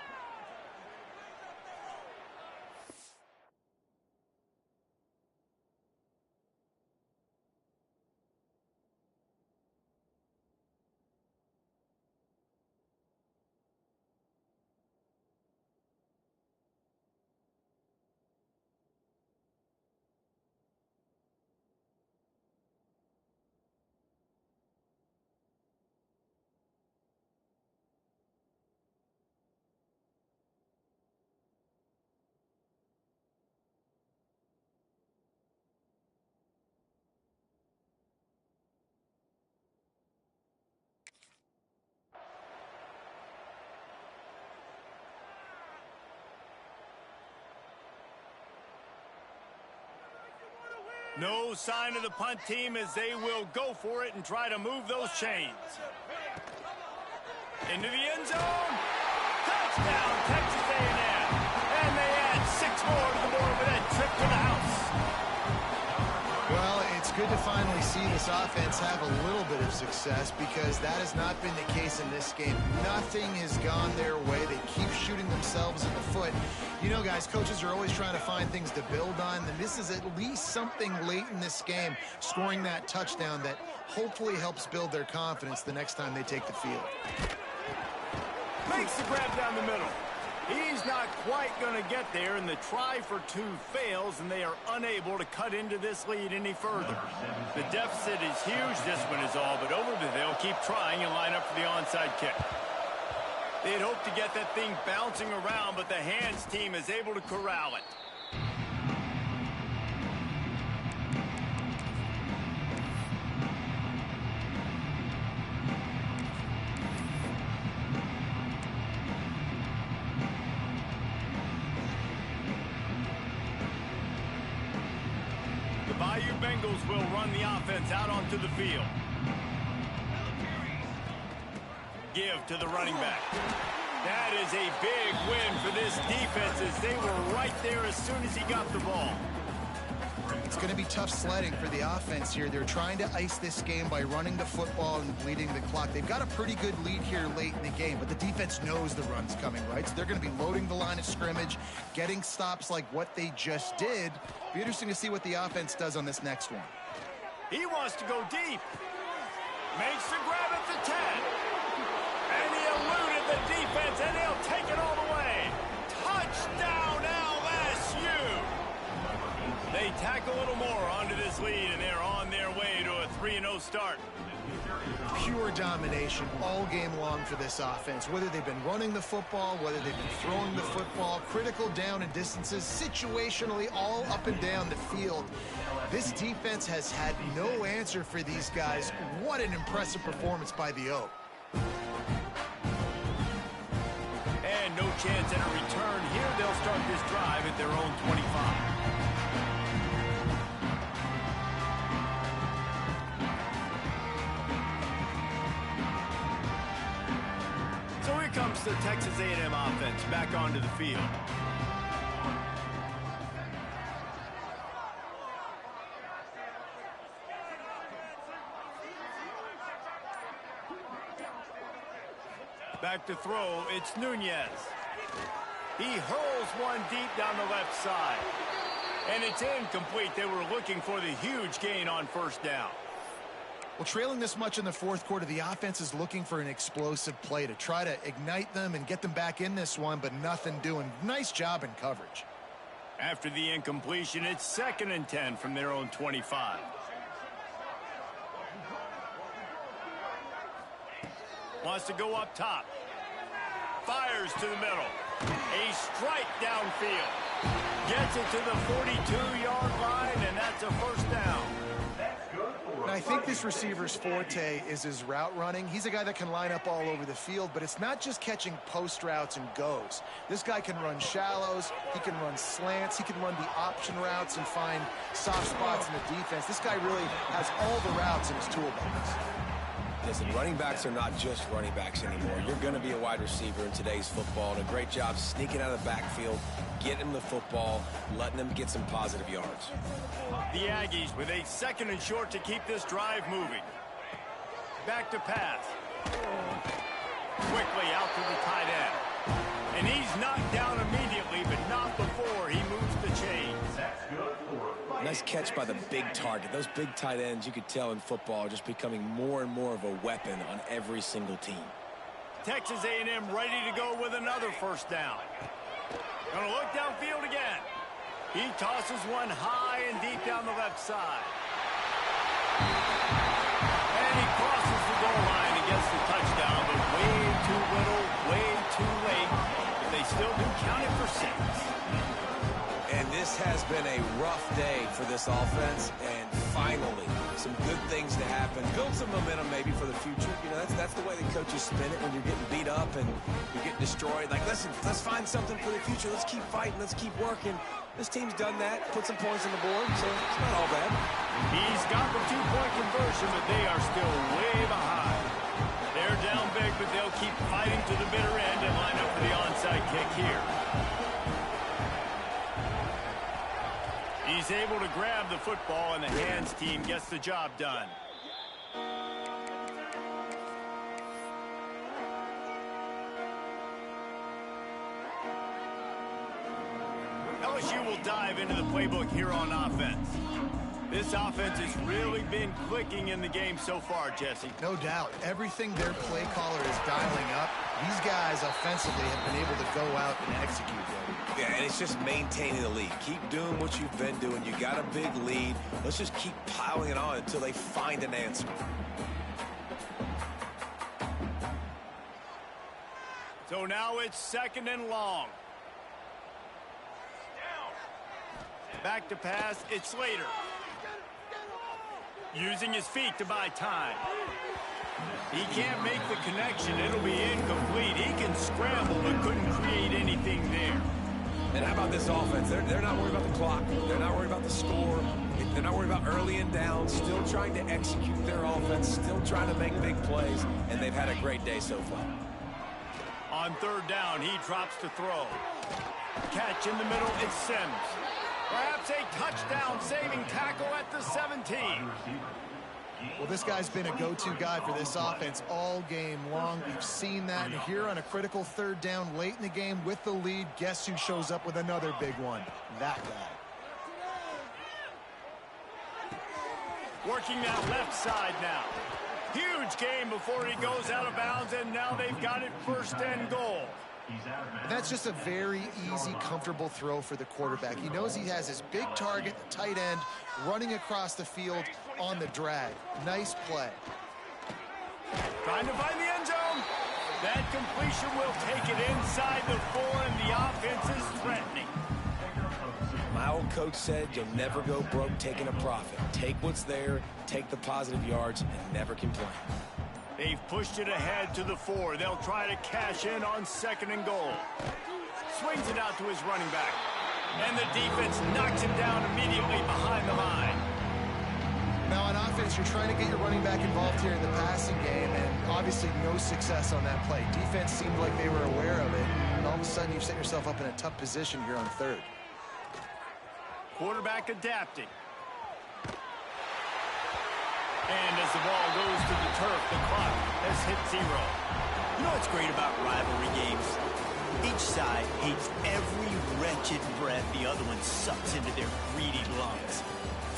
No sign of the punt team as they will go for it and try to move those chains. Into the end zone. Touchdown, Texas A&M. And they add 6 more to the board with that trip to the house. Well, it's good to finally see this offense have a little bit of success because that has not been the case in this game. Nothing has gone their way. They keep shooting themselves in the foot. You know, guys, coaches are always trying to find things to build on, and this is at least something late in this game, scoring that touchdown that hopefully helps build their confidence the next time they take the field. Makes the grab down the middle. He's not quite going to get there, and the try for 2 fails, and they are unable to cut into this lead any further. The deficit is huge. This one is all but over, but they'll keep trying and line up for the onside kick. They'd hoped to get that thing bouncing around, but the hands team is able to corral it. The Bayou Bengals will run the offense out onto the field. Give to the running back. That is a big win for this defense as they were right there as soon as he got the ball. It's going to be tough sledding for the offense here. They're trying to ice this game by running the football and bleeding the clock. They've got a pretty good lead here late in the game, but the defense knows the run's coming, right? So they're going to be loading the line of scrimmage, getting stops like what they just did. Be interesting to see what the offense does on this next one. He wants to go deep. Makes the grab at the 10. And he eluded the defense, and he'll take it all the way. Touchdown, LSU! They tack a little more onto this lead, and they're on their way to a 3-0 start. Pure domination all game long for this offense. Whether they've been running the football, whether they've been throwing the football, critical down and distances, situationally all up and down the field. This defense has had no answer for these guys. What an impressive performance by the Oak. And no chance at a return here. They'll start this drive at their own 25. So here comes the Texas A&M offense back onto the field. Back to throw, it's Nunez. He hurls one deep down the left side. And it's incomplete. They were looking for the huge gain on first down. Well, trailing this much in the fourth quarter, the offense is looking for an explosive play to try to ignite them and get them back in this one, but nothing doing. Nice job in coverage. After the incompletion, it's 2nd and 10 from their own 25. Wants to go up top. Fires to the middle. A strike downfield. Gets it to the 42-yard line, and that's a first down. And I think this receiver's forte is his route running. He's a guy that can line up all over the field, but it's not just catching post routes and goes. This guy can run shallows. He can run slants. He can run the option routes and find soft spots in the defense. This guy really has all the routes in his toolbox. Listen, running backs are not just running backs anymore. You're going to be a wide receiver in today's football, and a great job sneaking out of the backfield, getting him the football, letting them get some positive yards. The Aggies with a 2nd and short to keep this drive moving. Back to pass. Quickly out to the tight end. And he's knocked down immediately, but not before he moves the chains. Nice catch by the big target. Those big tight ends, you could tell in football, are just becoming more and more of a weapon on every single team. Texas A&M ready to go with another first down. Gonna look downfield again. He tosses one high and deep down the left side. And he crosses the goal line and gets the touchdown, but way too little, way too late. But they still do count it for 6. And this has been a rough day for this offense, and finally some good things to happen. Build some momentum maybe for the future. You know, that's the way the coaches spin it when you're getting beat up and you're getting destroyed. Like, listen, let's find something for the future. Let's keep fighting. Let's keep working. This team's done that, put some points on the board, so it's not all bad. He's got the two-point conversion, but they are still way behind. They're down big, but they'll keep fighting to the bitter end and line up for the onside kick here. He's able to grab the football, and the hands team gets the job done. LSU will dive into the playbook here on offense. This offense has really been clicking in the game so far, Jesse. No doubt. Everything their play caller is dialing up, these guys offensively have been able to go out and execute. Yeah, and it's just maintaining the lead. Keep doing what you've been doing. You got a big lead. Let's just keep piling it on until they find an answer. So now it's 2nd and long. Back to pass, it's Slater. Using his feet to buy time. He can't make the connection. It'll be incomplete. He can scramble, but couldn't create anything there. And how about this offense? They're not worried about the clock. They're not worried about the score. They're not worried about early and down. Still trying to execute their offense. Still trying to make big plays. And they've had a great day so far. On 3rd down, he drops to throw. Catch in the middle, it's Sims. Perhaps a touchdown-saving tackle at the 17. Well, this guy's been a go-to guy for this offense all game long. We've seen that. And here on a critical 3rd down late in the game with the lead, guess who shows up with another big one? That guy. Working that left side now. Huge game before he goes out of bounds, and now they've got it 1st and goal. That's just a very easy, comfortable throw for the quarterback. He knows he has his big target, the tight end, running across the field on the drag. Nice play. Trying to find the end zone. That completion will take it inside the 4, and the offense is threatening. My old coach said you'll never go broke taking a profit. Take what's there, take the positive yards, and never complain. They've pushed it ahead to the 4. They'll try to cash in on 2nd and goal. Swings it out to his running back. And the defense knocks him down immediately behind the line. Now on offense, you're trying to get your running back involved here in the passing game, and obviously no success on that play. Defense seemed like they were aware of it, and all of a sudden you've set yourself up in a tough position here on 3rd. Quarterback adapting. And as the ball goes to the turf, the clock has hit 0. You know what's great about rivalry games? Each side hates every wretched breath the other one sucks into their greedy lungs.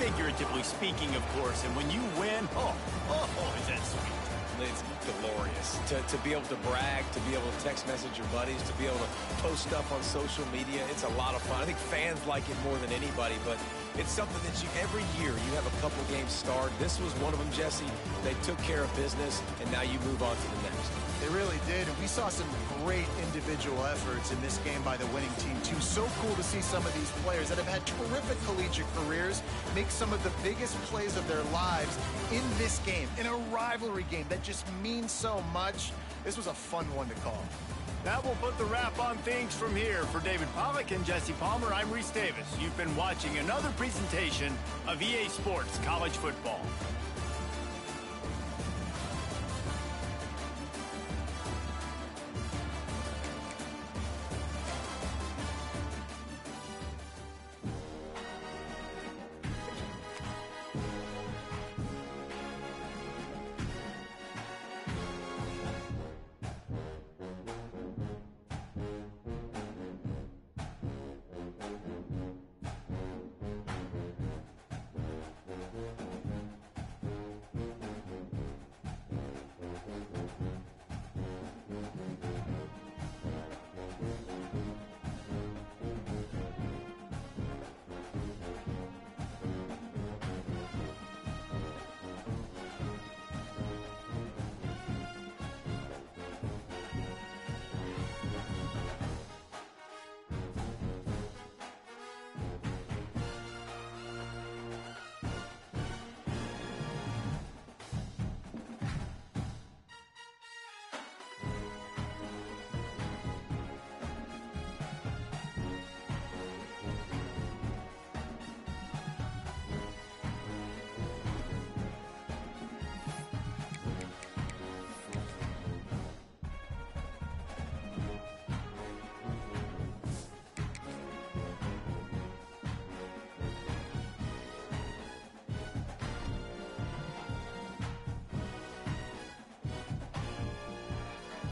Figuratively speaking, of course, and when you win, is that sweet. It's glorious to be able to brag, to be able to text message your buddies, to be able to post stuff on social media. It's a lot of fun. I think fans like it more than anybody, but it's something that every year you have a couple games start. This was one of them, Jesse. They took care of business, and now you move on to the next. They really did, and we saw some great individual efforts in this game by the winning team, too. So cool to see some of these players that have had terrific collegiate careers make some of the biggest plays of their lives in this game, in a rivalry game that just means so much. This was a fun one to call. That will put the wrap on things from here. For David Pollack and Jesse Palmer, I'm Reese Davis. You've been watching another presentation of EA Sports College Football.